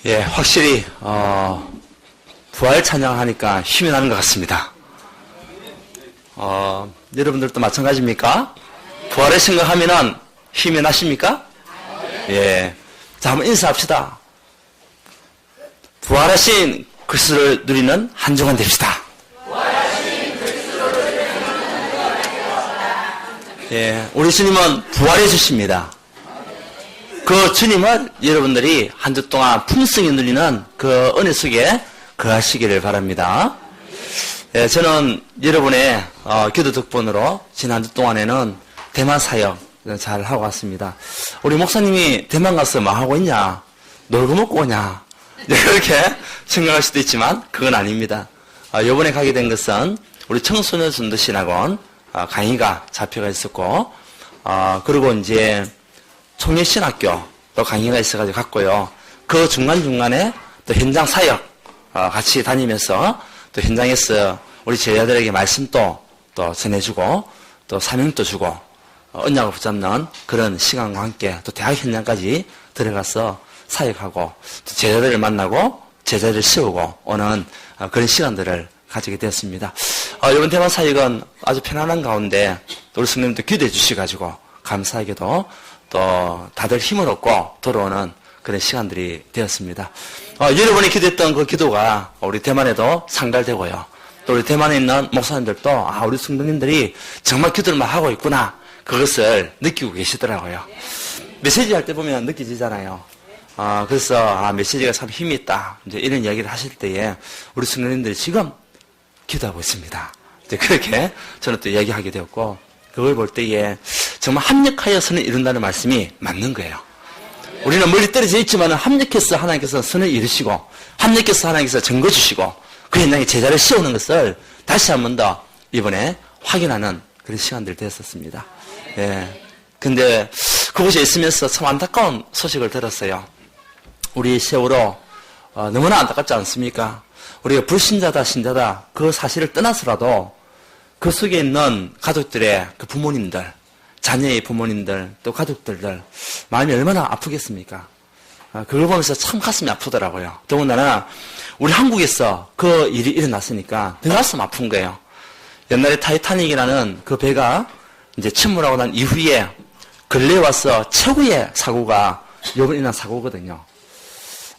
예, 확실히 부활 찬양하니까 힘이 나는 것 같습니다. 여러분들도 마찬가지입니까? 부활을 생각하면은 힘이 나십니까? 예. 자, 한번 인사합시다. 부활하신 그리스도를 누리는 한 주간 됩시다. 예, 우리 주님은 부활해 주십니다. 그 주님을 여러분들이 한 주 동안 풍성히 누리는 그 은혜 속에 거하시기를 바랍니다. 예, 저는 여러분의 기도 덕분으로 지난 주 동안에는 대만 사역 잘 하고 왔습니다. 우리 목사님이 대만 가서 뭐 하고 있냐? 놀고 먹고 오냐? 이렇게 생각할 수도 있지만 그건 아닙니다. 이번에 가게 된 것은 우리 청소년 전도신학원 강의가 잡혀가 있었고, 그리고 이제 총예신학교 또 강의가 있어가지고 갔고요. 그 중간중간에 또 현장 사역 같이 다니면서 또 현장에서 우리 제자들에게 말씀도 또 전해주고 또 사명도 주고 언약을 붙잡는 그런 시간과 함께 또 대학 현장까지 들어가서 사역하고 또 제자들을 만나고 제자들을 세우고 오는 그런 시간들을 가지게 되었습니다. 이번 대만 사역은 아주 편안한 가운데 우리 성도님도 기도해 주셔가지고 감사하게도 또 다들 힘을 얻고 돌아오는 그런 시간들이 되었습니다. 여러분이 기도했던 그 기도가 우리 대만에도 상달되고요. 또 우리 대만에 있는 목사님들도 우리 성도님들이 정말 기도를 막 하고 있구나, 그것을 느끼고 계시더라고요. 메시지 할 때 보면 느껴지잖아요. 그래서 메시지가 참 힘이 있다, 이제 이런 이야기를 하실 때에 우리 성도님들이 지금 기도하고 있습니다. 이제 그렇게 저는 또 이야기하게 되었고, 그걸 볼 때에 정말 합력하여 선을 이룬다는 말씀이 맞는 거예요. 우리는 멀리 떨어져 있지만 합력해서 하나님께서 선을 이루시고, 합력해서 하나님께서 증거 주시고, 그 현장에 제자를 세우는 것을 다시 한 번 더 이번에 확인하는 그런 시간들이 되었었습니다. 예. 근데 그곳에 있으면서 참 안타까운 소식을 들었어요. 우리 세월호 너무나 안타깝지 않습니까? 우리가 불신자다 신자다 그 사실을 떠나서라도 그 속에 있는 가족들의 그 부모님들, 자녀의 부모님들, 또 가족들들 마음이 얼마나 아프겠습니까? 그걸 보면서 참 가슴이 아프더라고요. 더군다나 우리 한국에서 그 일이 일어났으니까 더 가슴 아픈 거예요. 옛날에 타이타닉이라는 그 배가 이제 침몰하고 난 이후에 근래에 와서 최고의 사고가 이번에 일어난 사고거든요.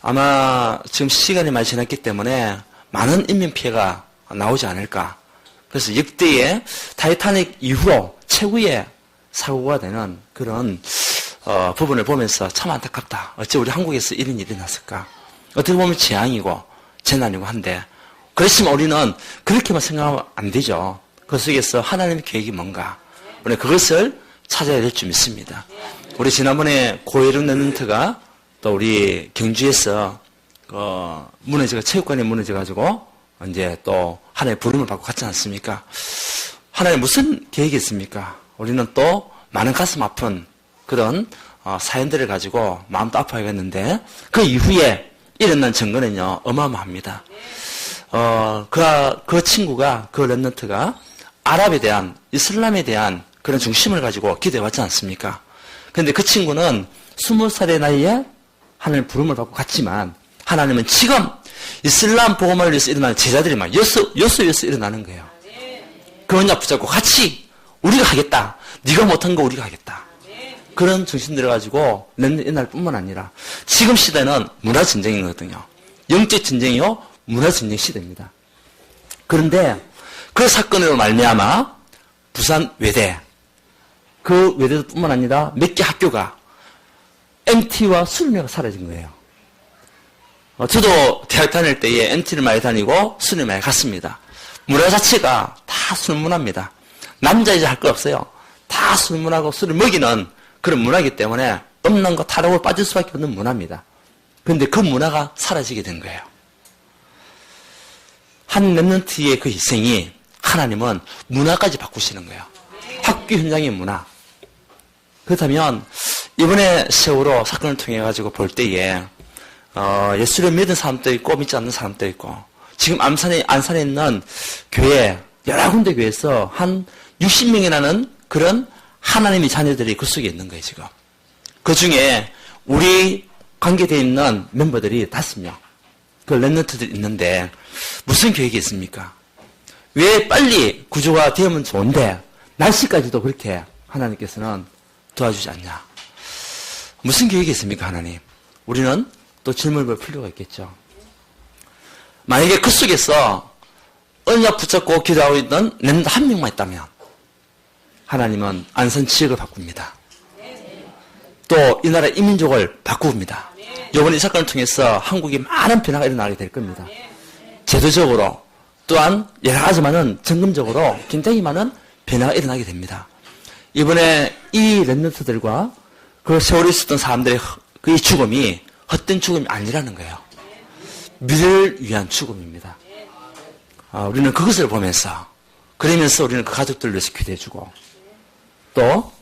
아마 지금 시간이 많이 지났기 때문에 많은 인명피해가 나오지 않을까. 그래서 역대의 타이타닉 이후로 최고의 사고가 되는 그런 부분을 보면서 참 안타깝다. 어째 우리 한국에서 이런 일이 났을까. 어떻게 보면 재앙이고 재난이고 한데, 그렇지만 우리는 그렇게만 생각하면 안 되죠. 그 속에서 하나님의 계획이 뭔가, 우리 그것을 찾아야 될 줄 믿습니다. 우리 지난번에 고해륙 랩런트가 또 우리 경주에서 체육관이 무너져가지고 이제 또 하나님의 부름을 받고 갔지 않습니까? 하나님 무슨 계획이 있습니까? 우리는 또 많은 가슴 아픈 그런 사연들을 가지고 마음도 아파하겠는데, 그 이후에 일어난 증거는요 어마어마합니다. 그 친구가, 그 랩런트가 아랍에 대한, 이슬람에 대한 그런 중심을 가지고 기도해왔지 않습니까? 그런데 그 친구는 20살의 나이에 하나님의 부름을 받고 갔지만, 하나님은 지금 이슬람 복음을 위해서 일어나는 제자들이 막 여수 일어나는 거예요. 그 언약 붙잡고 같이 우리가 하겠다. 네가 못한 거 우리가 하겠다. 그런 정신들을 가지고 옛날 뿐만 아니라 지금 시대는 문화전쟁이거든요. 영적 전쟁이요, 문화전쟁 시대입니다. 그런데 그 사건으로 말미암아 부산 외대, 그 외대도 뿐만 아니라 몇 개 학교가 MT와 수련회가 사라진 거예요. 저도 대학 다닐 때에 MT를 많이 다니고 수련회 많이 갔습니다. 문화 자체가 다 술문화입니다. 남자 여자 할 거 없어요. 다 술문화고 술을 먹이는 그런 문화이기 때문에 없는 거 타락으로 빠질 수밖에 없는 문화입니다. 그런데 그 문화가 사라지게 된 거예요. 한 랩런트의 그 희생이 하나님은 문화까지 바꾸시는 거예요. 학교 현장의 문화. 그렇다면 이번에 세월호 사건을 통해 가지고 볼 때에 예수를 믿은 사람도 있고 믿지 않는 사람도 있고, 지금 안산에 있는 교회, 여러 군데 교회에서 한 60명이라는 그런 하나님의 자녀들이 그 속에 있는 거예요, 지금. 그 중에 우리 관계되어 있는 멤버들이 5명. 그 랩런트들이 있는데 무슨 계획이 있습니까? 왜 빨리 구조가 되면 좋은데 날씨까지도 그렇게 하나님께서는 도와주지 않냐? 무슨 계획이 있습니까, 하나님? 우리는 또 질문을 볼 필요가 있겠죠. 만약에 그 속에서 언약 붙잡고 기도하고 있던 랩런트 1명만 있다면 하나님은 안산 지역을 바꿉니다. 또 이 나라 이민족을 바꿉니다. 이번 이 사건을 통해서 한국에 많은 변화가 일어나게 될 겁니다. 제도적으로 또한 여러 가지만은 점검적으로 굉장히 많은 변화가 일어나게 됩니다. 이번에 이 랩런트들과 그 세월에 있었던 사람들의 그 죽음이 헛된 죽음이 아니라는 거예요. 미래를 위한 죽음입니다. 우리는 그것을 보면서 그러면서 우리는 그 가족들을 위해서 기도해주고 또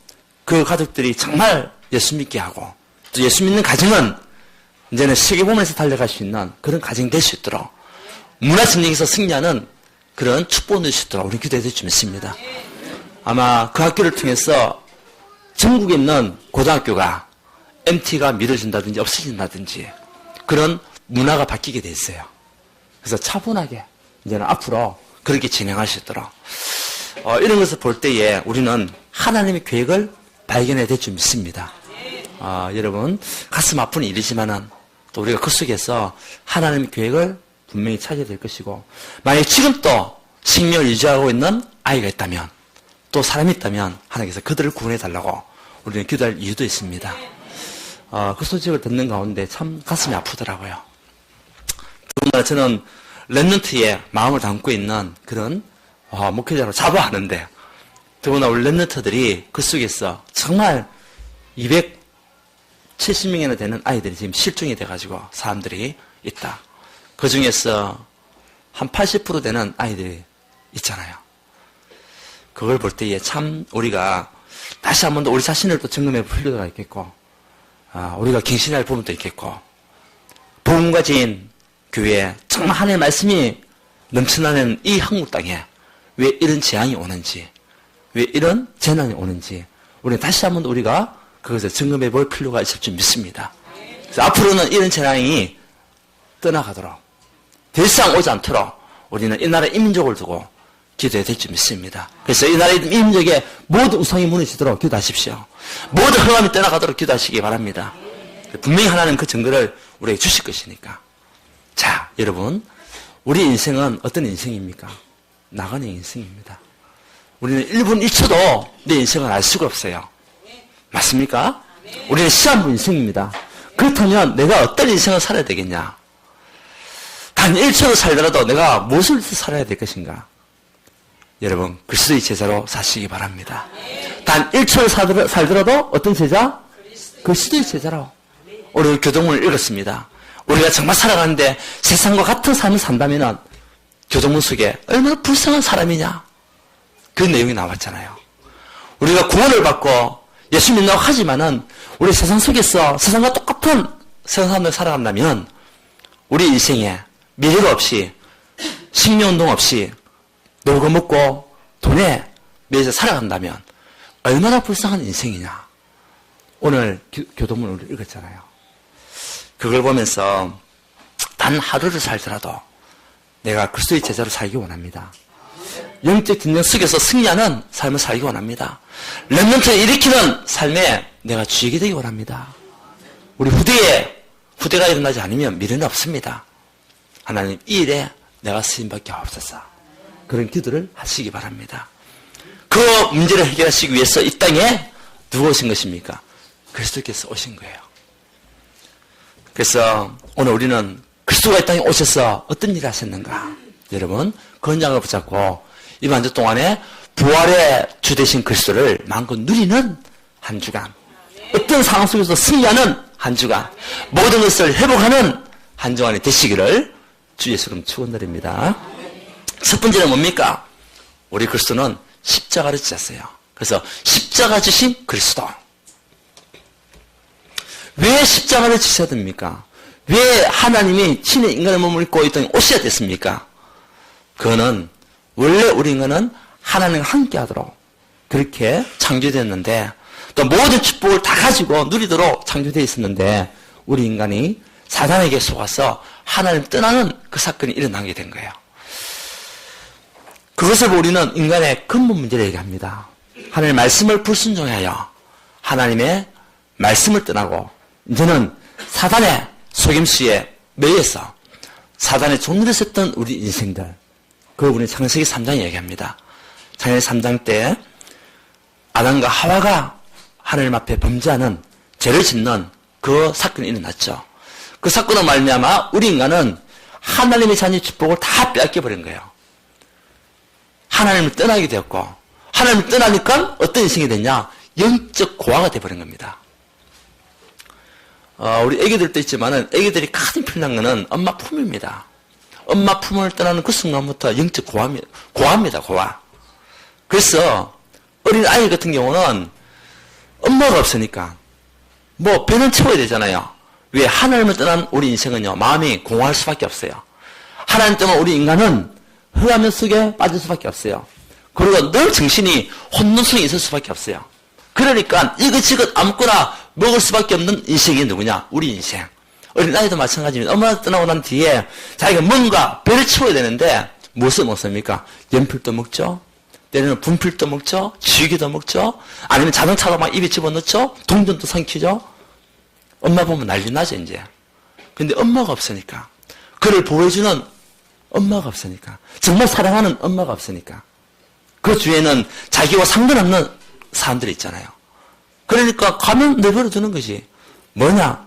그 가족들이 정말 예수 믿게 하고 또 예수 믿는 가정은 이제는 세계보면서 달려갈 수 있는 그런 가정이 될 수 있도록 문화전쟁에서 승리하는 그런 축복을 누릴 수 있도록 우리는 기도해줄 줄 믿습니다. 아마 그 학교를 통해서 전국에 있는 고등학교가 MT가 미뤄진다든지 없어진다든지 그런 문화가 바뀌게 돼 있어요. 그래서 차분하게 이제는 앞으로 그렇게 진행할 수 있도록 이런 것을 볼 때에 우리는 하나님의 계획을 발견해야 될 줄 믿습니다. 여러분 가슴 아픈 일이지만은 또 우리가 그 속에서 하나님의 계획을 분명히 찾아야 될 것이고 만약에 지금 또 생명을 유지하고 있는 아이가 있다면 또 사람이 있다면 하나님께서 그들을 구원해 달라고 우리는 기도할 이유도 있습니다. 그 소식을 듣는 가운데 참 가슴이 아프더라고요. 정말 저는 랩런트의 마음을 담고 있는 그런 목회자로 자부하는데 더구나 우리 랩런트들이 그 속에서 정말 270명이나 되는 아이들이 지금 실종이 돼가지고 사람들이 있다. 그 중에서 한 80% 되는 아이들이 있잖아요. 그걸 볼 때에 참 우리가 다시 한 번 더 우리 자신을 또 점검해 볼 필요가 있겠고 우리가 갱신할 부분도 있겠고 복음 가진 교회 정말 하나님의 말씀이 넘쳐나는 이 한국 땅에 왜 이런 재앙이 오는지 왜 이런 재난이 오는지 우리는 다시 한 번 더 우리가 그것을 점검해 볼 필요가 있을 줄 믿습니다. 그래서 앞으로는 이런 재난이 떠나가도록 더 이상 오지 않도록 우리는 이 나라 이민족을 두고 기도해야 될 줄 믿습니다. 그래서 이 나라 이민족의 모든 우상이 무너지도록 기도하십시오. 모든 흑암이 떠나가도록 기도하시기 바랍니다. 분명히 하나는 그 증거를 우리에게 주실 것이니까. 자, 여러분, 우리 인생은 어떤 인생입니까? 나가는 인생입니다. 우리는 1분 1초도 내 인생을 알 수가 없어요. 맞습니까? 우리는 시한부 인생입니다. 그렇다면 내가 어떤 인생을 살아야 되겠냐? 단 1초를 살더라도 내가 무엇을 살아야 될 것인가? 여러분, 그리스도의 제자로 사시기 바랍니다. 단 1초를 살더라도 어떤 제자? 그리스도의 제자로. 오늘 교동문을 읽었습니다. 우리가 정말 살아가는데 세상과 같은 삶을 산다면 교동문 속에 얼마나 불쌍한 사람이냐? 그 내용이 나왔잖아요. 우리가 구원을 받고 예수 믿는다고 하지만은 우리 세상 속에서 세상과 똑같은 세상 사람들 살아간다면 우리 인생에 미래가 없이 식료운동 없이 놀고 먹고 돈에 매여서 살아간다면 얼마나 불쌍한 인생이냐. 오늘 교동문을 읽었잖아요. 그걸 보면서 단 하루를 살더라도 내가 그리스도의 제자로 살기 원합니다. 영적 전쟁 속에서 승리하는 삶을 살기 원합니다. 렘넌트를 일으키는 삶에 내가 주역이 되기 원합니다. 우리 후대가 일어나지 않으면 미래는 없습니다. 하나님 이 일에 내가 쓰임받게 하옵소서. 그런 기도를 하시기 바랍니다. 그 문제를 해결하시기 위해서 이 땅에 누가 오신 것입니까? 그리스도께서 오신 거예요. 그래서 오늘 우리는 그리스도가 이 땅에 오셔서 어떤 일을 하셨는가? 여러분, 그 언약을 붙잡고 이번 한 주 동안에 부활의 주 되신 그리스도를 마음껏 누리는 한 주간, 어떤 상황 속에서 승리하는 한 주간, 모든 것을 회복하는 한 주간이 되시기를 주 예수 이름으로 축원드립니다. 첫 번째는 뭡니까? 우리 그리스도는 십자가를 지셨어요. 그래서 십자가 지신 그리스도. 왜 십자가를 지셔야 됩니까? 왜 하나님이 친히 인간의 몸을 입고 이 땅에 오셔야 됐습니까? 그거는 원래 우리 인간은 하나님과 함께 하도록 그렇게 창조되었는데 또 모든 축복을 다 가지고 누리도록 창조되어 있었는데 우리 인간이 사단에게 속아서 하나님을 떠나는 그 사건이 일어나게 된 거예요. 그것을 우리는 인간의 근본 문제를 얘기합니다. 하나님의 말씀을 불순종하여 하나님의 말씀을 떠나고 이제는 사단의 속임수에 매여서 사단의 종로를 썼던 우리 인생들, 그 부분이 창세기 3장에 얘기합니다. 창세기 3장 때 아담과 하와가 하나님 앞에 범죄하는 죄를 짓는 그 사건이 일어났죠. 그 사건으로 말미암아 우리 인간은 하나님의 자녀의 축복을 다 빼앗겨버린 거예요. 하나님을 떠나게 되었고, 하나님을 떠나니까 어떤 인생이 됐냐? 영적 고아가 되어버린 겁니다. 우리 애기들도 있지만은 애기들이 가장 필요한 것은 엄마 품입니다. 엄마 품을 떠나는 그 순간부터 영적 고아입니다. 고아. 그래서 어린 아이 같은 경우는 엄마가 없으니까 뭐 배는 채워야 되잖아요. 왜? 하나님을 떠난 우리 인생은요, 마음이 공허할 수밖에 없어요. 하나님 때문에 우리 인간은 흑암의 속에 빠질 수밖에 없어요. 그리고 늘 정신이 혼돈성이 있을 수밖에 없어요. 그러니까 이것저것 아무거나 먹을 수밖에 없는 인생이 누구냐? 우리 인생. 어린아이도 마찬가지입니다. 엄마가 떠나고 난 뒤에 자기가 뭔가 배를 채워야 되는데 무엇을 먹습니까? 연필도 먹죠. 때로는 분필도 먹죠. 지우개도 먹죠. 아니면 자동차도 막 입에 집어넣죠. 동전도 삼키죠. 엄마 보면 난리 나죠, 이제. 근데 엄마가 없으니까. 그를 보호해주는 엄마가 없으니까. 정말 사랑하는 엄마가 없으니까. 그 주위에는 자기와 상관없는 사람들이 있잖아요. 그러니까 가면 내버려 두는 것이 뭐냐?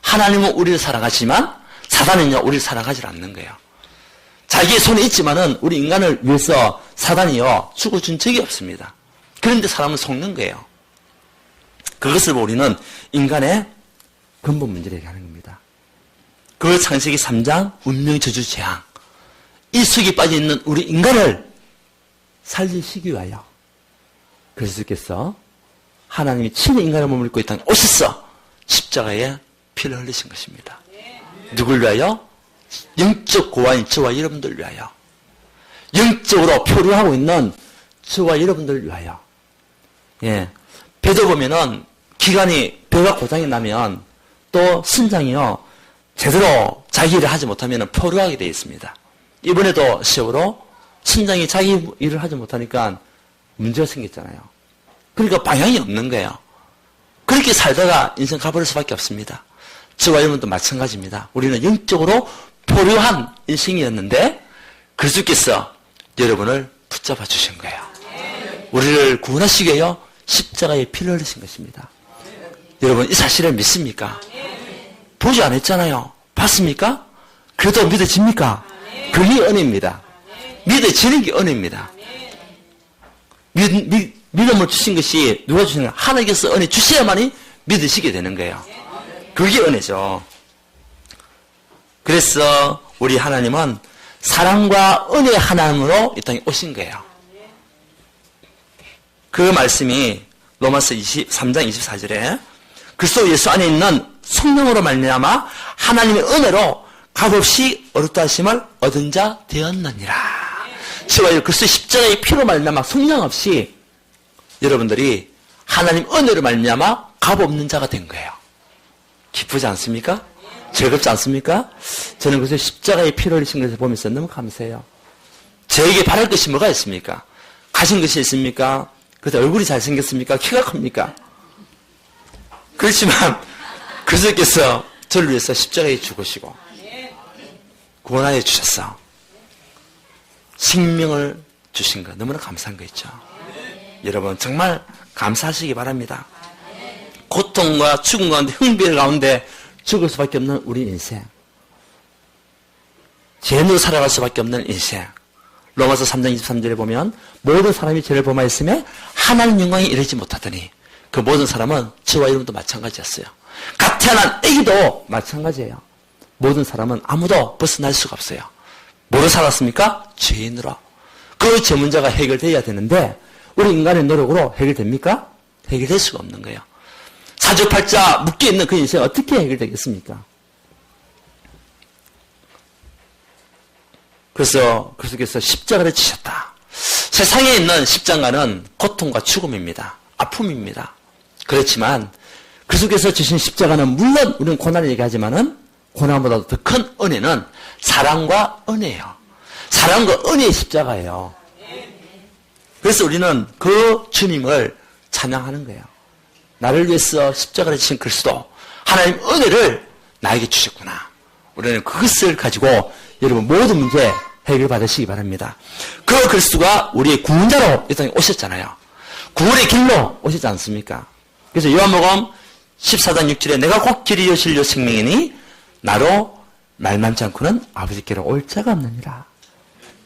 하나님은 우리를 사랑하지만 사단은요, 우리를 사랑하지 않는 거예요. 자기의 손에 있지만은 우리 인간을 위해서 사단이요, 죽어준 적이 없습니다. 그런데 사람을 속는 거예요. 그것을 우리는 인간의 근본 문제를 얘기하는 겁니다. 그 창세기 3장 운명 저주 재앙, 이 속에 빠져있는 우리 인간을 살리시기 위하여 그리스도께서 하나님이 친히 인간의 몸을 입고 이 땅에 오셔서 십자가에 피를 흘리신 것입니다. 누굴 위하여? 영적 고아인 저와 여러분들 위하여. 영적으로 표류하고 있는 저와 여러분들 위하여. 예. 배도 보면은 기관이 배가 고장이 나면 또 신장이요 제대로 자기 일을 하지 못하면 표류하게 되어 있습니다. 이번에도 시험으로 신장이 자기 일을 하지 못하니까 문제가 생겼잖아요. 그러니까 방향이 없는 거예요. 그렇게 살다가 인생 가버릴 수밖에 없습니다. 저와 여러분도 마찬가지입니다. 우리는 영적으로 표류한 인생이었는데 그리스도께서 여러분을 붙잡아 주신 거예요. 우리를 구원하시기 위하여 십자가에 피를 흘리신 것입니다. 여러분 이 사실을 믿습니까? 보지 않았잖아요. 봤습니까? 그래도 믿어집니까? 그게 은혜입니다. 믿어지는 게 은혜입니다. 믿음을 주신 것이 누가 주신 거예요? 하나님께서 은혜 주셔야만이 믿으시게 되는 거예요. 그게 은혜죠. 그래서 우리 하나님은 사랑과 은혜의 하나님으로 이 땅에 오신 거예요. 그 말씀이 로마서 3장 24절에 그리스도 예수 안에 있는 성령으로 말미암아 하나님의 은혜로 값없이 어렵다 하심을 얻은 자 되었느니라. 저와 그리스도 십자가의 피로 말미암아 성령 없이 여러분들이 하나님 은혜로 말미암아 값없는 자가 된 거예요. 기쁘지 않습니까? 즐겁지 않습니까? 저는 그래서 십자가의 피를 흘리신 것을 보면서 너무 감사해요. 저에게 바랄 것이 뭐가 있습니까? 가진 것이 있습니까? 그래서 얼굴이 잘생겼습니까? 키가 큽니까? 그렇지만 그리스도께서 저를 위해서 십자가에 죽으시고 구원하여 주셨어. 생명을 주신 거 너무나 감사한 거 있죠. 여러분 정말 감사하시기 바랍니다. 고통과 죽음 가운데 흥별 가운데 죽을 수밖에 없는 우리 인생, 죄로 살아갈 수밖에 없는 인생. 로마서 3장 23절에 보면 모든 사람이 죄를 범하였음에 하나님 영광에 이르지 못하더니 그 모든 사람은 저와 여러분도 마찬가지였어요. 갓 태어난 아기도 마찬가지예요. 모든 사람은 아무도 벗어날 수가 없어요. 뭐로 살았습니까? 죄인으로. 그 죄 문제가 해결돼야 되는데 우리 인간의 노력으로 해결됩니까? 해결될 수가 없는 거예요. 사주팔자 묶여있는 그 인생 어떻게 해결되겠습니까? 그래서 그리스도께서 십자가를 지셨다. 세상에 있는 십자가는 고통과 죽음입니다. 아픔입니다. 그렇지만 그속에서 주신 십자가는 물론 우리는 고난을 얘기하지만은 고난보다도 더 큰 은혜는 사랑과 은혜예요. 사랑과 은혜의 십자가예요. 그래서 우리는 그 주님을 찬양하는 거예요. 나를 위해서 십자가를 지신 그리스도, 하나님 은혜를 나에게 주셨구나. 우리는 그것을 가지고 여러분 모든 문제 해결 받으시기 바랍니다. 그 그리스도가 우리의 구원자로 이 땅에 오셨잖아요. 구원의 길로 오시지 않습니까? 그래서 요한복음 14장 6절에 내가 곧 길이요 진리요 생명이니 나로 말 많지 않고는 아버지께로 올 자가 없느니라.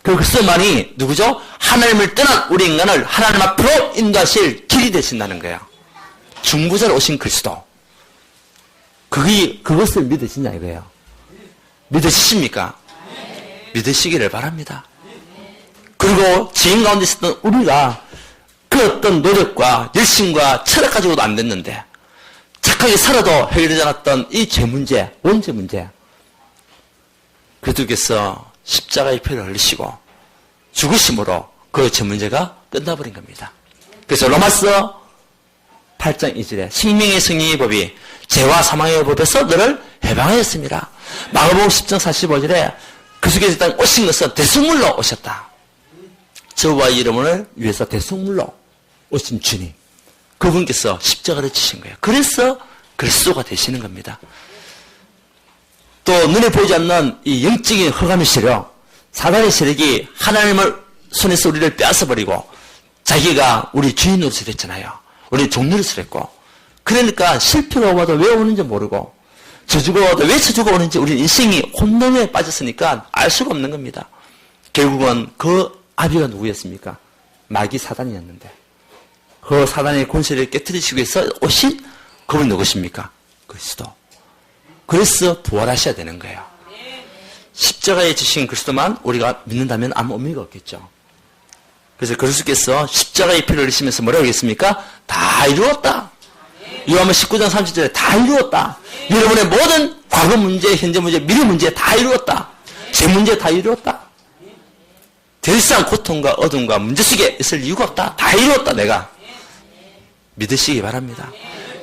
그 그리스도만이 누구죠? 하나님을 떠난 우리 인간을 하나님 앞으로 인도하실 길이 되신다는 거예요. 중보자로 오신 그리스도. 그것을 믿으시냐 이거예요. 믿으십니까? 믿으시기를 바랍니다. 그리고 지인 가운데 있었던 우리가 그 어떤 노력과 열심과 철학 가지고도 안 됐는데 착하게 살아도 해결되지 않았던 이 죄 문제, 원죄 문제, 그리스도께서 십자가의 피를 흘리시고 죽으심으로 그 죄 문제가 끝나버린 겁니다. 그래서 로마서 8장 2절에 생명의 성령의 법이 죄와 사망의 법에서 너를 해방하였습니다. 마가복음 10장 45절에 그리스도께서 이 땅에 오신 것은 대속물로 오셨다. 저와 이름을 위해서 대속물로 오신 주님, 그분께서 십자가를 지신 거예요. 그래서 그리스도가 되시는 겁니다. 또 눈에 보이지 않는 이 영적인 허감의 세력, 사단의 세력이 하나님을 손에서 우리를 빼앗아버리고 자기가 우리 주인 노릇을 했잖아요. 우리 종 노릇을 했고, 그러니까 실패가 와도 왜 오는지 모르고 저주가 와도 왜 저주가 오는지 우리 인생이 혼돈에 빠졌으니까 알 수가 없는 겁니다. 결국은 그 아비가 누구였습니까? 마귀 사단이었는데 그 사단의 권세를 깨뜨리시기 위해서 오신 그분이 누구십니까? 그리스도. 그래서 부활하셔야 되는 거예요. 십자가에 지신 그리스도만 우리가 믿는다면 아무 의미가 없겠죠. 그래서 그리스도께서 십자가의 피를 흘리시면서 뭐라고 하겠습니까? 다 이루었다. 요한복음 19장 30절에 다 이루었다. 여러분의 모든 과거 문제, 현재 문제, 미래 문제 다 이루었다. 제 문제 다 이루었다. 더 이상 고통과 어둠과 문제 속에 있을 이유가 없다. 다 이루었다 내가. 믿으시기 바랍니다.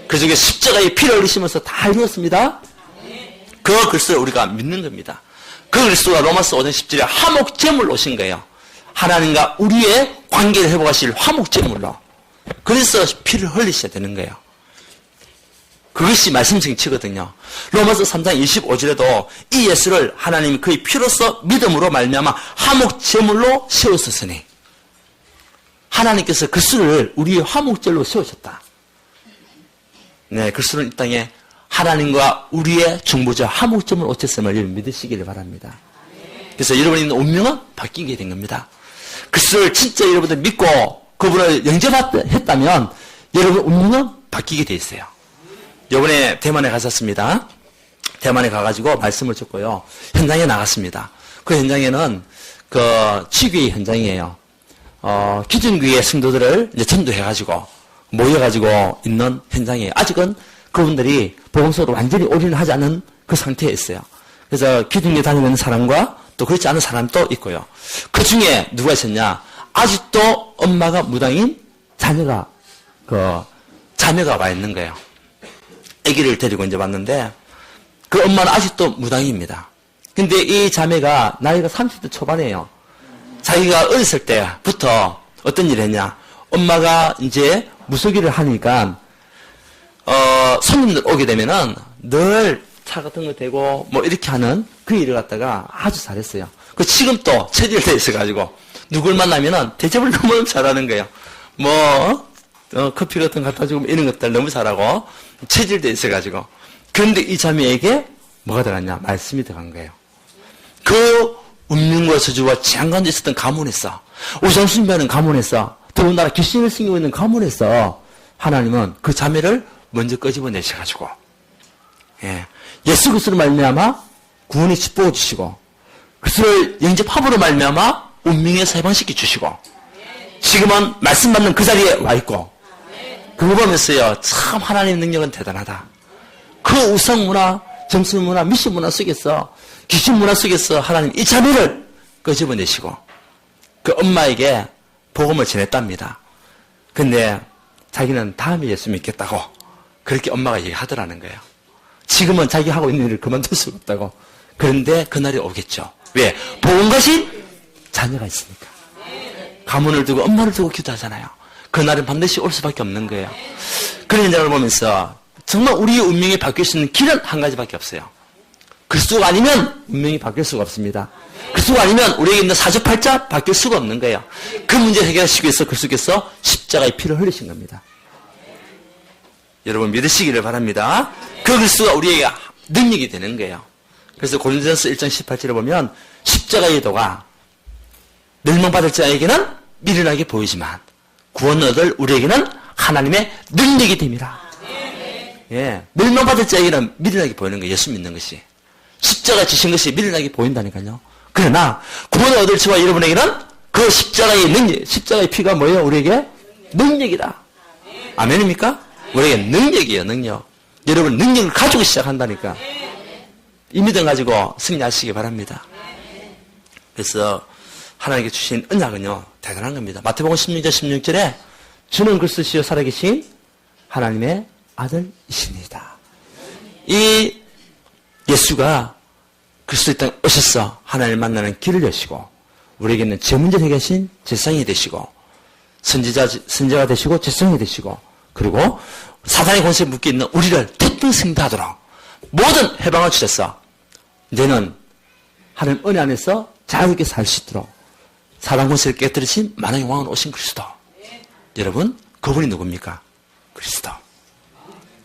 그 중에 십자가의 피를 흘리시면서 다 이루었습니다. 그 그리스도를 우리가 믿는 겁니다. 그 그리스도가 로마서 5장 10절에 화목제물로 오신 거예요. 하나님과 우리의 관계를 회복하실 화목제물로. 그래서 피를 흘리셔야 되는 거예요. 그것이 말씀 정치거든요. 로마서 3장 25절에도 이 예수를 하나님이 그의 피로서 믿음으로 말미암아 화목제물로 세우셨으니 하나님께서 그리스도를 우리의 화목제물로 세우셨다. 네, 그리스도는 이 땅에 하나님과 우리의 중보자 화목제물로 오셨음을 여러분 믿으시기를 바랍니다. 그래서 여러분이 있는 운명은 바뀌게 된 겁니다. 그리스도를 진짜 여러분들 믿고 그분을 영접했다면 여러분 운명은 바뀌게 돼 있어요. 이번에 대만에 갔었습니다. 대만에 가가지고 말씀을 듣고요. 현장에 나갔습니다. 그 현장에는 그 치교의 현장이에요. 기준교의 성도들을 이제 전도해가지고 모여가지고 있는 현장이에요. 아직은 그분들이 복음서로 완전히 올인을 하지 않은 그 상태에 있어요. 그래서 기준교에 다니는 사람과 또 그렇지 않은 사람도 있고요. 그 중에 누가 있었냐? 아직도 엄마가 무당인 자매가 와 있는 거예요. 아기를 데리고 이제 왔는데 그 엄마는 아직도 무당입니다. 근데 이 자매가 나이가 30대 초반이에요. 자기가 어렸을 때부터 어떤 일을 했냐? 엄마가 이제 무속기를 하니까 손님들 오게 되면은 늘 차 같은 거 대고 뭐 이렇게 하는 그 일을 갖다가 아주 잘했어요. 그 지금 또 체질이 돼 있어가지고 누굴 만나면은 대접을 너무 잘하는 거예요. 커피 같은 거 갖다 주고 이런 것들 너무 잘하고 체질돼 있어가지고. 그런데 이 자매에게 뭐가 들어갔냐? 말씀이 들어간 거예요. 그 운명과 저주와 재앙 가운데 있었던 가문에서, 우상 숭배하는 가문에서, 더군다나 귀신을 숨기고 있는 가문에서 하나님은 그 자매를 먼저 끄집어내셔가지고 예수 그리스도로 말미암아 구원의 축복을 주시고 그리스도를 영접함으로 말미암아 운명에서 해방시켜 주시고 지금은 말씀 받는 그 자리에 와 있고 그거 보면서요, 참 하나님의 능력은 대단하다. 그 우상 문화, 점술 문화, 미신 문화 속에서, 귀신 문화 속에서 하나님 이 자매를 끄집어내시고 그 엄마에게 복음을 전했답니다. 근데 자기는 다음에 예수 믿겠다고 그렇게 엄마가 얘기하더라는 거예요. 지금은 자기 하고 있는 일을 그만둘 수가 없다고. 그런데 그날이 오겠죠. 왜? 복은 것이 자녀가 있으니까. 가문을 두고 엄마를 두고 기도하잖아요. 그날은 반드시 올 수밖에 없는 거예요. 그런 현장을 보면서 정말 우리의 운명이 바뀔 수 있는 길은 한 가지밖에 없어요. 그리스도가 아니면 운명이 바뀔 수가 없습니다. 그리스도가 아니면 우리에게 있는 사주팔자 바뀔 수가 없는 거예요. 그 문제를 해결하시기 위해서 그리스도께서 십자가의 피를 흘리신 겁니다. 여러분 믿으시기를 바랍니다. 그 그리스도가 우리에게 능력이 되는 거예요. 그래서 고린도전서 1장 18절에 보면 십자가의 도가 멸망받을 자에게는 미련하게 보이지만 구원을 얻을 우리에게는 하나님의 능력이 됩니다. 예, 멸망받을 자에게는 미련하게 보이는 거예요. 예수 믿는 것이. 십자가 지신 것이 미련하게 보인다니까요. 그러나 구원을 얻을 저와 여러분에게는 그 십자가의 능력, 십자가의 피가 뭐예요? 우리에게 능력이다. 아멘입니까? 우리에게 능력이에요. 능력. 여러분 능력을 가지고 시작한다니까. 이 믿음 가지고 승리하시기 바랍니다. 그래서 하나님께 주신 언약은요 대단한 겁니다. 마태복음 16장 16절에 주는 그리스도시요 살아계신 하나님의 아들이시니이다. 이 예수가 그리스도의 땅에 오셔서 하나님을 만나는 길을 여시고 우리에게는 제 문제를 해결하신 제사장이 되시고 선지자가 되시고 제사장이 되시고 그리고 사단의 권세에 묶여있는 우리를 태평승대하도록 모든 해방을 주셔서 이제는 하나님 은혜 안에서 자유롭게 살 수 있도록 사단 권세를 깨뜨리신 만왕의 왕은 오신 그리스도. 여러분 그분이 누굽니까? 그리스도.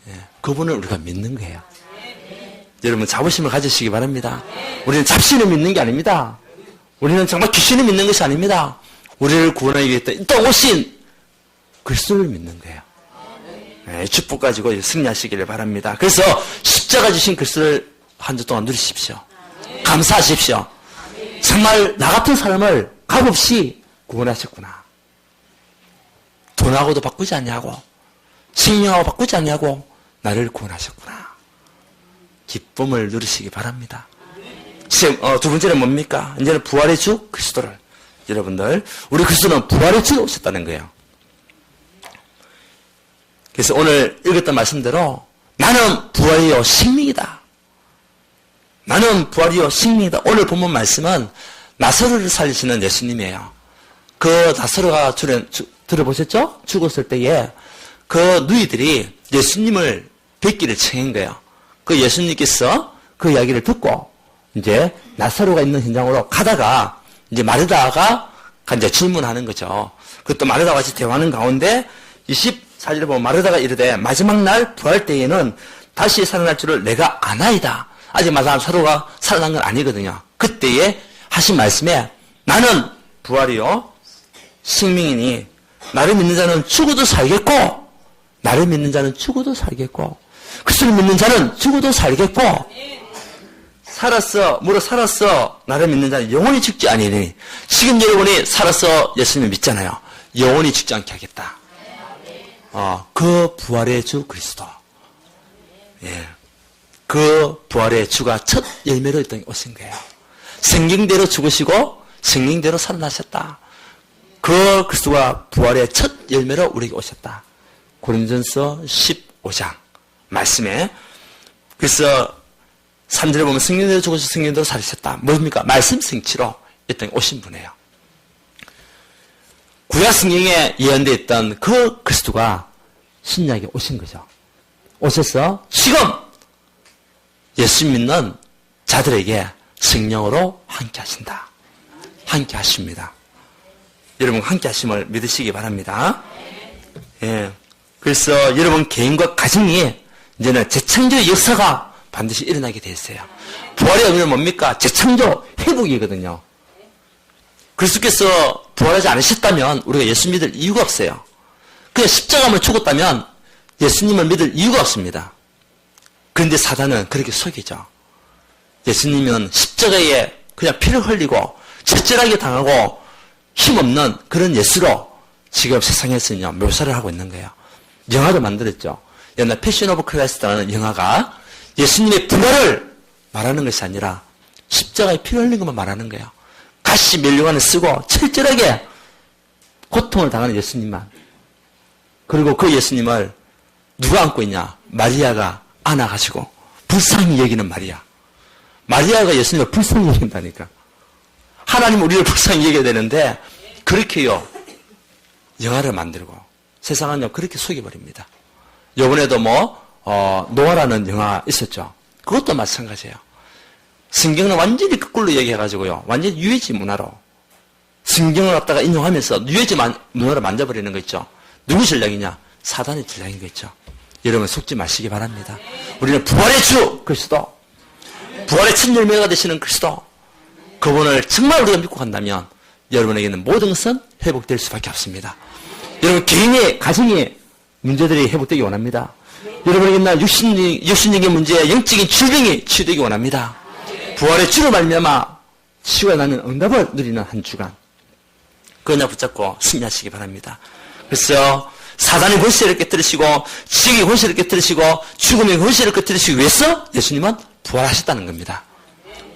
예, 그분을 우리가 믿는 거예요. 여러분 자부심을 가지시기 바랍니다. 우리는 잡신을 믿는 게 아닙니다. 우리는 정말 귀신을 믿는 것이 아닙니다. 우리를 구원하기 위해 또 오신 그리스도를 믿는 거예요. 네, 축복 가지고 승리하시기를 바랍니다. 그래서 십자가 주신 그리스도를 한 주 동안 누리십시오. 감사하십시오. 정말 나 같은 사람을 값없이 구원하셨구나. 돈하고도 바꾸지 않냐고 생명하고 바꾸지 않냐고 나를 구원하셨구나. 기쁨을 누리시기 바랍니다. 두 번째는 뭡니까? 이제는 부활의 주 그리스도를. 여러분들 우리 그리스도는 부활의 주로 오셨다는 거예요. 그래서 오늘 읽었던 말씀대로 나는 부활이요 생명이다. 나는 부활이요 생명이다. 오늘 본문 말씀은 나사로를 살리시는 예수님이에요. 그 나사로가 들어보셨죠? 죽었을 때에 그 누이들이 예수님을 뵙기를 청한 거예요. 그 예수님께서 그 이야기를 듣고 이제 나사로가 있는 현장으로 가다가 이제 마르다가 이제 질문하는 거죠. 그것도 마르다와 같이 대화하는 가운데 24절에 보면 마르다가 이르되 마지막 날 부활 때에는 다시 살아날 줄을 내가 아나이다. 아직 나사로가 살아난 건 아니거든요. 그때에 하신 말씀에 나는 부활이요 생명이니 나를 믿는 자는 죽어도 살겠고 나를 믿는 자는 죽어도 살겠고 그리스도를 믿는 자는 죽어도 살겠고 살았어 나를 믿는 자는 영원히 죽지 아니니 지금 여러분이 살아서 예수님을 믿잖아요. 영원히 죽지 않게 하겠다. 그 부활의 주 그리스도. 예. 그 부활의 주가 첫 열매로 이 땅에 오신 거예요. 생명대로 죽으시고 생명대로 살아나셨다. 그 그리스도가 부활의 첫 열매로 우리에게 오셨다. 고린도전서 15장 말씀에 그래서 3절에 보면 생명대로 죽으셔서 생명대로 살으셨다. 뭡니까? 말씀 성취로 이 땅에 오신 분이에요. 구약 성경에 예언되어 있던 그 그리스도가 신약에 오신 거죠. 오셔서 지금 예수 믿는 자들에게 성령으로 함께 하신다. 함께 하십니다. 여러분 함께 하심을 믿으시기 바랍니다. 예. 그래서 여러분 개인과 가정이 이제는 재창조의 역사가 반드시 일어나게 되어 있어요. 부활의 의미는 뭡니까? 재창조, 회복이거든요. 그리스도께서 부활하지 않으셨다면 우리가 예수 믿을 이유가 없어요. 그냥 십자가만 죽었다면 예수님을 믿을 이유가 없습니다. 그런데 사단은 그렇게 속이죠. 예수님은 십자가에 그냥 피를 흘리고 철저하게 당하고 힘없는 그런 예수로 지금 세상에서는요 묘사를 하고 있는 거예요. 영화도 만들었죠. 옛날 패션 오브 크라이스트라는 영화가 예수님의 부활을 말하는 것이 아니라 십자가에 피를 흘린 것만 말하는 거예요. 가시 멸류관을 쓰고 철저하게 고통을 당하는 예수님만. 그리고 그 예수님을 누가 안고 있냐? 마리아가 안아가지고 불쌍히 여기는 마리아. 마리아가 예수님을 불쌍히 여긴다니까. 하나님 우리를 불쌍히 여겨야 되는데 그렇게요 영화를 만들고 세상은요 그렇게 속여버립니다. 요번에도 노아라는 영화 있었죠. 그것도 마찬가지예요. 성경은 완전히 거꾸로 얘기해가지고요 완전히 유해지 문화로 성경을 갖다가 인용하면서 유해지 문화를 만져버리는 거 있죠. 누구 전략이냐? 사단의 전략인 거 있죠. 여러분 속지 마시기 바랍니다. 우리는 부활의 주 그리스도, 부활의 첫 열매가 되시는 그리스도, 그분을 정말 우리가 믿고 간다면 여러분에게는 모든 것은 회복될 수밖에 없습니다. 여러분 개인의 가정의 문제들이 회복되기 원합니다. 여러분에게는 육신적인 문제, 영적인 질병이 치유되기 원합니다. 부활의 주로 말미암아 치유가 나는 응답을 누리는 한 주간 그냥 붙잡고 승리하시기 바랍니다. 그래서 사단의 권세를 깨뜨리시고 지옥의 권세를 깨뜨리시고 죽음의 권세를 깨뜨리시기 위해서 예수님은 부활하셨다는 겁니다.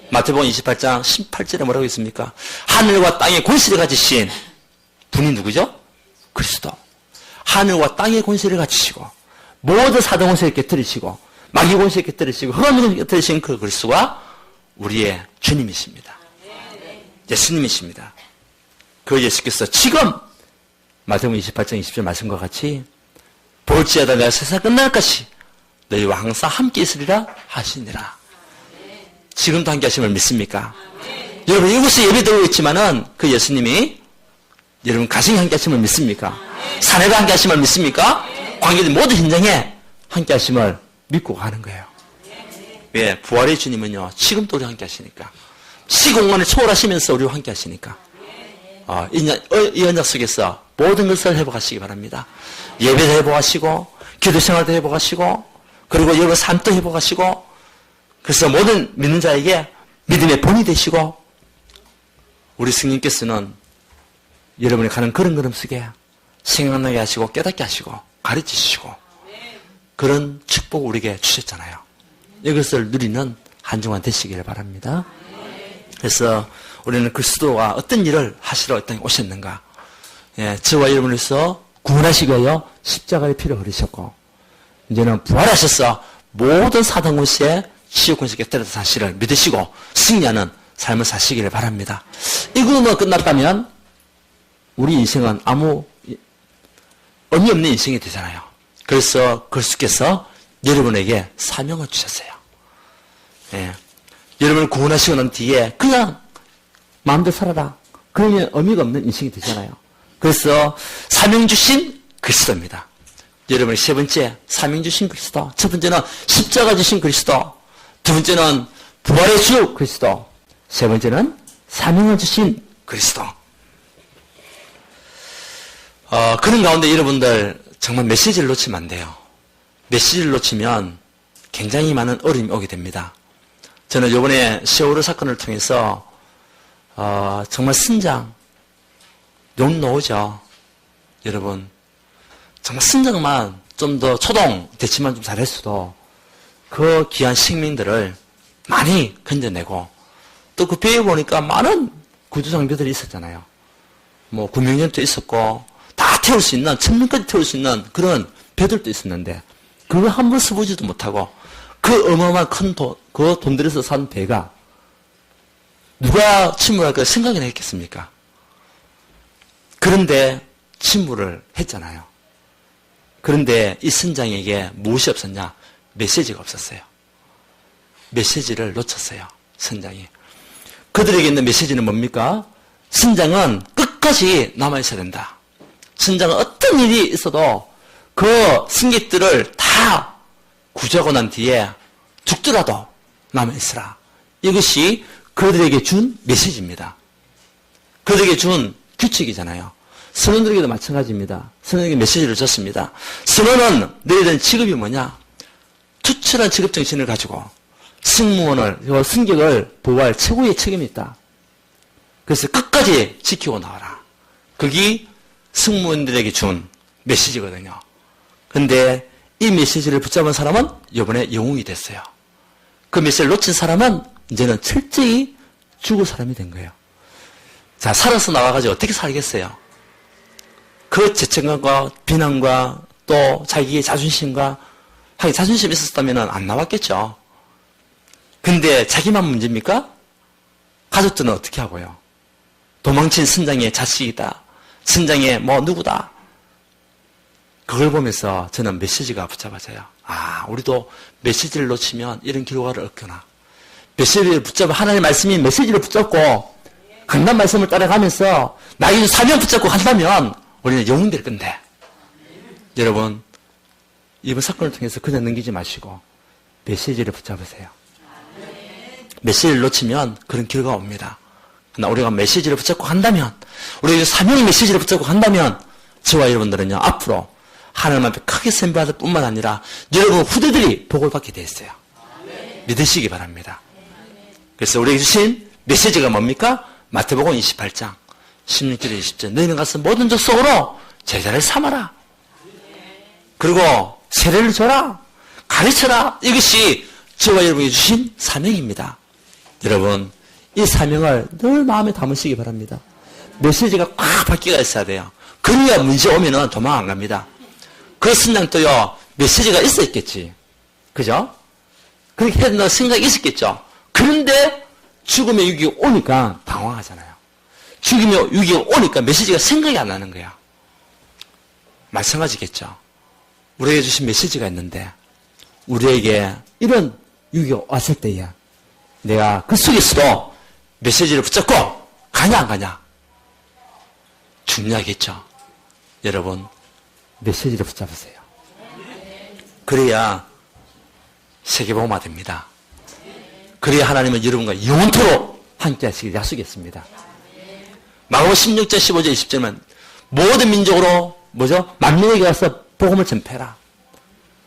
마태복음 28장 18절에 뭐라고 있습니까? 하늘과 땅의 권세를 가지신 분이 누구죠? 그리스도. 하늘과 땅의 권세를 가지시고 모든 사단 권세를 깨뜨리시고 마귀 권세를 깨뜨리시고 흑암의 권세를 깨뜨리신 그 그리스도가 우리의 주님이십니다. 예수님이십니다. 그 예수께서 지금 마태복음 28장 20절 말씀과 같이 볼지어다 내가 세상 끝날까지 너희와 항상 함께 있으리라 하시니라. 지금도 함께 하심을 믿습니까? 여러분 이곳에 예배드리고 있지만은 그 예수님이 여러분 가정에 함께 하심을 믿습니까? 사내가 함께 하심을 믿습니까? 관계된 모든 현장에 함께 하심을 믿고 가는 거예요. 왜? 부활의 주님은요 지금도 우리 함께 하시니까 시공간을 초월하시면서 우리와 함께 하시니까 이 언약 속에서 모든 것을 회복하시기 바랍니다. 예배도 회복하시고 기도 생활도 회복하시고 그리고 여러분 삶도 회복하시고 그래서 모든 믿는 자에게 믿음의 본이 되시고 우리 스님께서는 여러분이 가는 걸음 속에 생각나게 하시고 깨닫게 하시고 가르치시고 그런 축복 우리에게 주셨잖아요. 이것을 누리는 한 주간 되시기를 바랍니다. 그래서 우리는 그리스도가 어떤 일을 하시러 이 땅에 오셨는가? 저와 여러분에서 구원하시기 위하여 십자가의 피를 흘리셨고 이제는 부활하셔서 모든 사단 권세, 지옥 권세 깨뜨려서 사실을 믿으시고 승리하는 삶을 사시기를 바랍니다. 이것만 끝났다면 우리 인생은 아무 의미 없는 인생이 되잖아요. 그래서 그리스도께서 여러분에게 사명을 주셨어요. 여러분을 구원하시고 난 뒤에 그냥 마음대로 살아라. 그러면 의미가 없는 인생이 되잖아요. 그래서 사명 주신 그리스도입니다. 여러분의 세 번째 사명 주신 그리스도, 첫 번째는 십자가 주신 그리스도, 두 번째는 부활의 주 그리스도, 세 번째는 사명을 주신 그리스도. 그런 가운데 여러분들 정말 메시지를 놓치면 안 돼요. 메시지를 놓치면 굉장히 많은 어려움이 오게 됩니다. 저는 이번에 세월호 사건을 통해서 정말 선장 욕 나오죠. 여러분 정말 선장만 좀 더 초동 대치만 좀 잘했어도 그 귀한 식민들을 많이 건져내고 또 그 배에 보니까 많은 구조 장비들이 있었잖아요. 뭐 구명연도 있었고 다 태울 수 있는 천명까지 태울 수 있는 그런 배들도 있었는데 그걸 한 번 써보지도 못하고 그 어마어마한 큰 그 돈 들여서 산 배가 누가 침몰할까 생각이나 했겠습니까? 그런데 침몰을 했잖아요. 그런데 이 선장에게 무엇이 없었냐? 메시지가 없었어요. 메시지를 놓쳤어요. 선장이. 그들에게 있는 메시지는 뭡니까? 선장은 끝까지 남아있어야 된다. 선장은 어떤 일이 있어도 그 승객들을 다 구조하고 난 뒤에 죽더라도 남아있으라. 이것이 그들에게 준 메시지입니다. 그들에게 준 규칙이잖아요. 선원들에게도 마찬가지입니다. 선원에게 메시지를 줬습니다. 선원은 너희들은 직업이 뭐냐? 투철한 직업 정신을 가지고 승무원을, 승객을 보호할 최고의 책임이 있다. 그래서 끝까지 지키고 나와라. 그게 승무원들에게 준 메시지거든요. 그런데 이 메시지를 붙잡은 사람은 이번에 영웅이 됐어요. 그 메시지를 놓친 사람은 이제는 철저히 죽을 사람이 된 거예요. 자, 살아서 나와가지고 어떻게 살겠어요? 그 죄책감과 비난과 또 자기의 자존심과 하긴 자존심이 있었다면 안 나왔겠죠. 근데 자기만 문제입니까? 가족들은 어떻게 하고요? 도망친 선장의 자식이다. 선장의 뭐 누구다. 그걸 보면서 저는 메시지가 붙잡아져요. 아, 우리도 메시지를 놓치면 이런 결과를 얻거나, 메시지를 붙잡아, 하나님의 말씀이 메시지를 붙잡고 강단 말씀을 따라가면서 나의 사명 붙잡고 한다면 우리는 영웅 될 건데, 여러분 이번 사건을 통해서 그냥 넘기지 마시고 메시지를 붙잡으세요. 메시지를 놓치면 그런 결과가 옵니다. 그러나 우리가 메시지를 붙잡고 한다면, 우리가 사명의 메시지를 붙잡고 한다면 저와 여러분들은요 앞으로 하나님 앞에 크게 선배받을 뿐만 아니라 여러분 후대들이 복을 받게 되어 있어요. 믿으시기 바랍니다. 그래서 우리에게 주신 메시지가 뭡니까? 마태복음 28장 16절에 20절, 너희는 가서 모든 족속으로 제자를 삼아라. 그리고 세례를 줘라. 가르쳐라. 이것이 저와 여러분이 주신 사명입니다. 여러분 이 사명을 늘 마음에 담으시기 바랍니다. 메시지가 꽉 바퀴가 있어야 돼요. 그래야 문제 오면은 도망 안 갑니다. 그 선장도요 메시지가 있어 있겠지. 그죠? 그렇게 해야 된다는 생각이 있었겠죠. 그런데 죽음의 위기가 오니까 당황하잖아요. 죽음의 위기가 오니까 메시지가 생각이 안 나는 거야. 마찬가지겠죠. 우리에게 주신 메시지가 있는데 우리에게 이런 위기가 왔을 때에 내가 그 속에서도 메시지를 붙잡고 가냐 안 가냐 중요하겠죠. 여러분 메시지를 붙잡으세요. 그래야 세계복음화 됩니다. 그래야 하나님은 여러분과 영원토록 함께 하시길 약속했습니다. 마가복음 16절 15절 20절은 모든 민족으로 뭐죠? 만민에게 가서 복음을 전폐해라.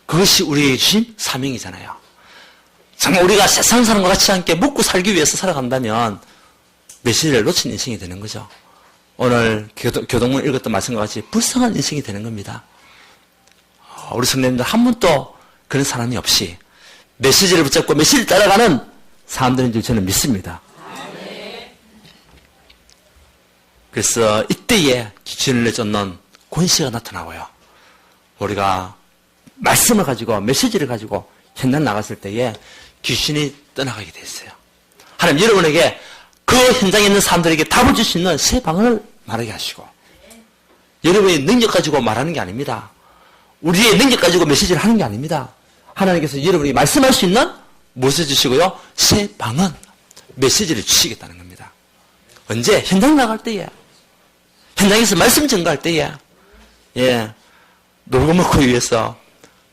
그것이 우리에게 주신 사명이잖아요. 정말 우리가 세상 사람과 같이 함께 먹고 살기 위해서 살아간다면 메시지를 놓친 인생이 되는 거죠. 오늘 교동문 읽었던 말씀과 같이 불쌍한 인생이 되는 겁니다. 우리 성도님들 한 분도 그런 사람이 없이 메시지를 붙잡고 메시지를 따라가는 사람들인 줄 저는 믿습니다. 그래서 이때에 귀신을 내쫓는 권세가 나타나고요. 우리가 말씀을 가지고 메시지를 가지고 현장 나갔을 때에 귀신이 떠나가게 됐어요. 하나님 여러분에게 그 현장에 있는 사람들에게 답을 줄 수 있는 새 방언을 말하게 하시고, 여러분의 능력 가지고 말하는 게 아닙니다. 우리의 능력 가지고 메시지를 하는 게 아닙니다. 하나님께서 여러분이 말씀할 수 있는 무엇을 주시고요? 새 방언, 메시지를 주시겠다는 겁니다. 언제? 현장 나갈 때에, 현장에서 말씀 전가할 때에, 예, 놀고 먹고 위해서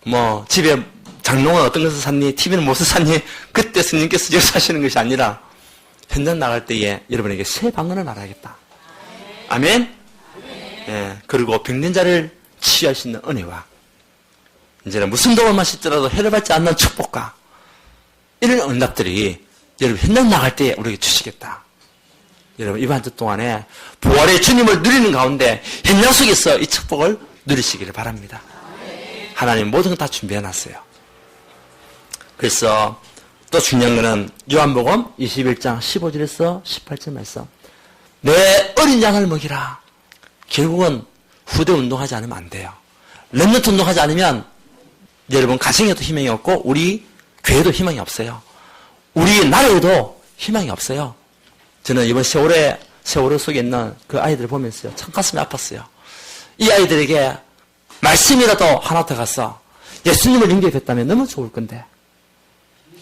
뭐 집에 장롱은 어떤 것을 샀니? TV는 무엇을 샀니? 그때 스님께서 역사하시는 것이 아니라 현장 나갈 때에 여러분에게 새 방언을 알아야겠다. 아멘? 예, 그리고 병든 자를 치유할 수 있는 은혜와 이제는 무슨 도움을 마시더라도 해를 받지 않는 축복과 이런 응답들이 여러분 현장 나갈 때에 우리에게 주시겠다. 여러분 이번 한 주 동안에 부활의 주님을 누리는 가운데 현장 속에서 이 축복을 누리시기를 바랍니다. 하나님 모든 걸 다 준비해놨어요. 그래서 또 중요한 거는 요한복음 21장 15절에서 18절 말씀, 내 어린 양을 먹이라. 결국은 후대 운동하지 않으면 안 돼요. 렘넌트 운동하지 않으면 여러분 가정에도 희망이 없고 우리 교회도 희망이 없어요. 우리 나라에도 희망이 없어요. 저는 이번 세월호 속에 있는 그 아이들을 보면서 참 가슴이 아팠어요. 이 아이들에게 말씀이라도 하나 더 가서 예수님을 영접했다면 너무 좋을 건데,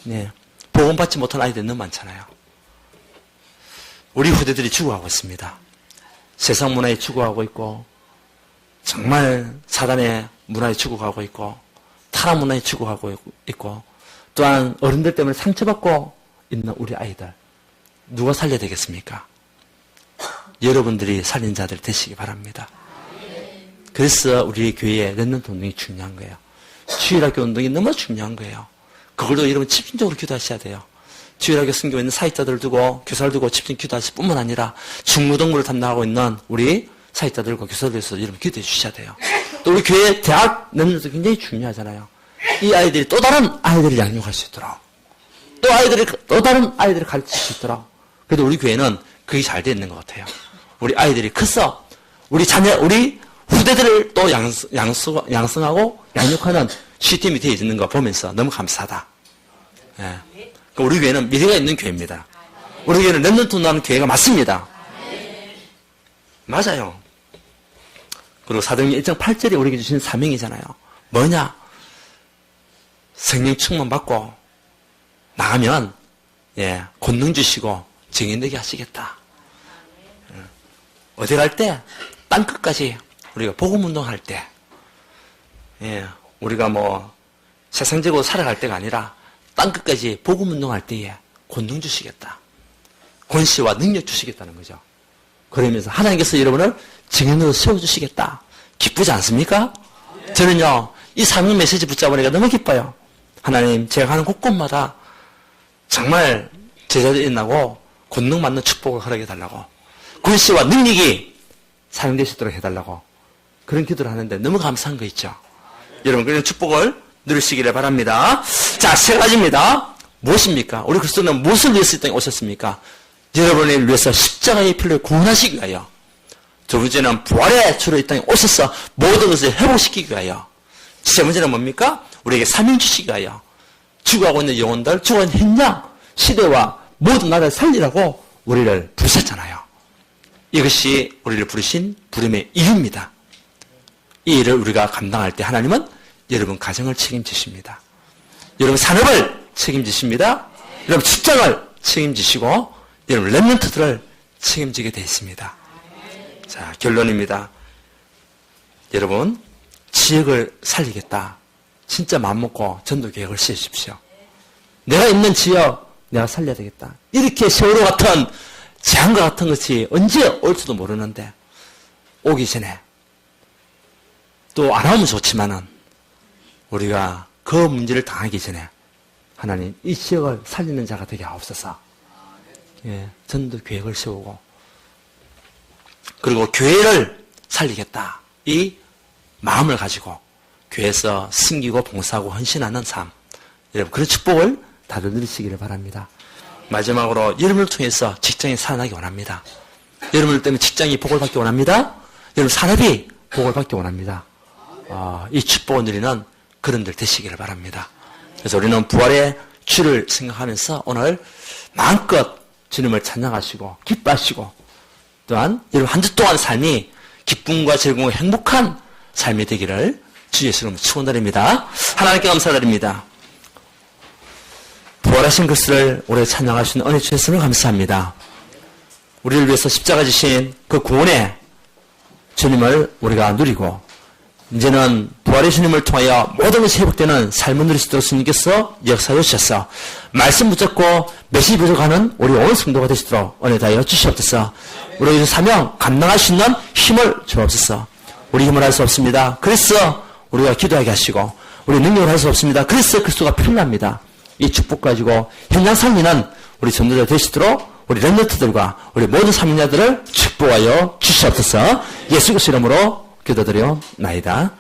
네, 복음 받지 못한 아이들이 너무 많잖아요. 우리 후대들이 죽어가고 있습니다. 세상 문화에 죽어가고 있고, 정말 사단의 문화에 죽어가고 있고, 타락 문화에 죽어가고 있고, 또한 어른들 때문에 상처받고 있는 우리 아이들, 누가 살려야 되겠습니까? 여러분들이 살린 자들 되시기 바랍니다. 그래서 우리 교회에 렘넌트 운동이 중요한 거예요. 주일학교 운동이 너무 중요한 거예요. 그걸로 여러분 집중적으로 기도하셔야 돼요. 주일학교 선교에 있는 사역자들을 두고 교사를 두고 집중 기도하실 뿐만 아니라 중무동부를 담당하고 있는 우리 사역자들과 교사들을 위해서 여러분 기도해 주셔야 돼요. 또 우리 교회 대학 렘넌트도 굉장히 중요하잖아요. 이 아이들이 또 다른 아이들을 양육할 수 있도록, 또 다른 아이들을 가르칠 수 있도록. 그래도 우리 교회는 그게 잘 되어 있는 것 같아요. 우리 아이들이 커서 우리 후대들을 또 양성하고 양육하는 시스템이 되어 있는 거 보면서 너무 감사하다. 예. 우리 교회는 미래가 있는 교회입니다. 우리 교회는 렘넌트 나는 교회가 맞습니다. 맞아요. 그리고 사도행전 1장 8절에 우리에게 주신 사명이잖아요. 뭐냐? 성령 충만 받고 나가면 권능 주시고 증인되게 하시겠다. 어디 갈 때? 땅끝까지 우리가 복음 운동할 때 우리가 뭐 세상적으로 살아갈 때가 아니라 땅끝까지 복음 운동할 때에 권능 주시겠다. 권세와 능력 주시겠다는 거죠. 그러면서 하나님께서 여러분을 증인으로 세워주시겠다. 기쁘지 않습니까? 저는요, 이 사명 메시지 붙잡으니까 너무 기뻐요. 하나님, 제가 가는 곳곳마다 정말 제자들이 일어나고 권능 받는 축복을 허락해달라고, 권세와 능력이 사용될 수 있도록 해달라고 그런 기도를 하는데 너무 감사한 거 있죠. 여러분, 그런 축복을 누리시기를 바랍니다. 자, 세 가지입니다. 무엇입니까? 우리 그리스도는 무엇을 위해서 이 땅에 오셨습니까? 여러분을 위해서 십자가의 피를 구원하시기 위하여. 두 번째는 부활의 주로 이 땅에 오셔서 모든 것을 회복시키기 위하여. 세 번째는 뭡니까? 우리에게 사명 주시기 위하여. 죽어가고 있는 영혼들, 죽어가는 현장, 시대와 모든 나라를 살리라고 우리를 부르셨잖아요. 이것이 우리를 부르신 부름의 이유입니다. 이 일을 우리가 감당할 때 하나님은 여러분 가정을 책임지십니다. 여러분 산업을 책임지십니다. 여러분 직장을 책임지시고 여러분 렘넌트들을 책임지게 되어 있습니다. 자, 결론입니다. 여러분 지역을 살리겠다. 진짜 마음먹고 전도계획을 세우십시오. 내가 있는 지역 내가 살려야 되겠다. 이렇게 세월호 같은 재앙과 같은 것이 언제 올지도 모르는데 오기 전에 또 안 오면 좋지만은 우리가 그 문제를 당하기 전에 하나님 이 지역을 살리는 자가 되게 하옵소서. 전도 계획을 세우고 그리고 교회를 살리겠다. 이 마음을 가지고 교회에서 섬기고 봉사하고 헌신하는 삶. 여러분 그런 축복을 다들 누리시기를 바랍니다. 마지막으로 여러분을 통해서 직장이 살아나기 원합니다. 여러분들 때문에 직장이 복을 받기 원합니다. 여러분 산업이 복을 받기 원합니다. 이 축복을 누리는 그런들 되시기를 바랍니다. 그래서 우리는 부활의 주를 생각하면서 오늘 마음껏 주님을 찬양하시고 기뻐하시고 또한 여러분 한 주 동안 삶이 기쁨과 즐거움과 행복한 삶이 되기를 주 예수로 축원드립니다. 하나님께 감사드립니다. 부활하신 그리스도를 오래 찬양할 수 있는 은혜 주셨음을 감사합니다. 우리를 위해서 십자가 지신 그 구원의 주님을 우리가 누리고 이제는 부활의 주님을 통하여 모든 것이 회복되는 삶을 누릴 수 있도록 주님께서 역사해 주셔서 말씀 붙잡고 메시지 부족하는 우리 온 성도가 되시도록 은혜 다하여 주시옵소서. 우리의 사명 감당할 수 있는 힘을 주옵소서. 우리 힘을 할 수 없습니다. 그래서 우리가 기도하게 하시고 우리 능력을 할 수 없습니다. 그래서 그리스도가 필요합니다. 이 축복 가지고 현장 살리는 우리 전도자 되시도록 우리 렘넌트들과 우리 모든 사명자들을 축복하여 주시옵소서. 예수 그리스도 이름으로 기도드려 나이다.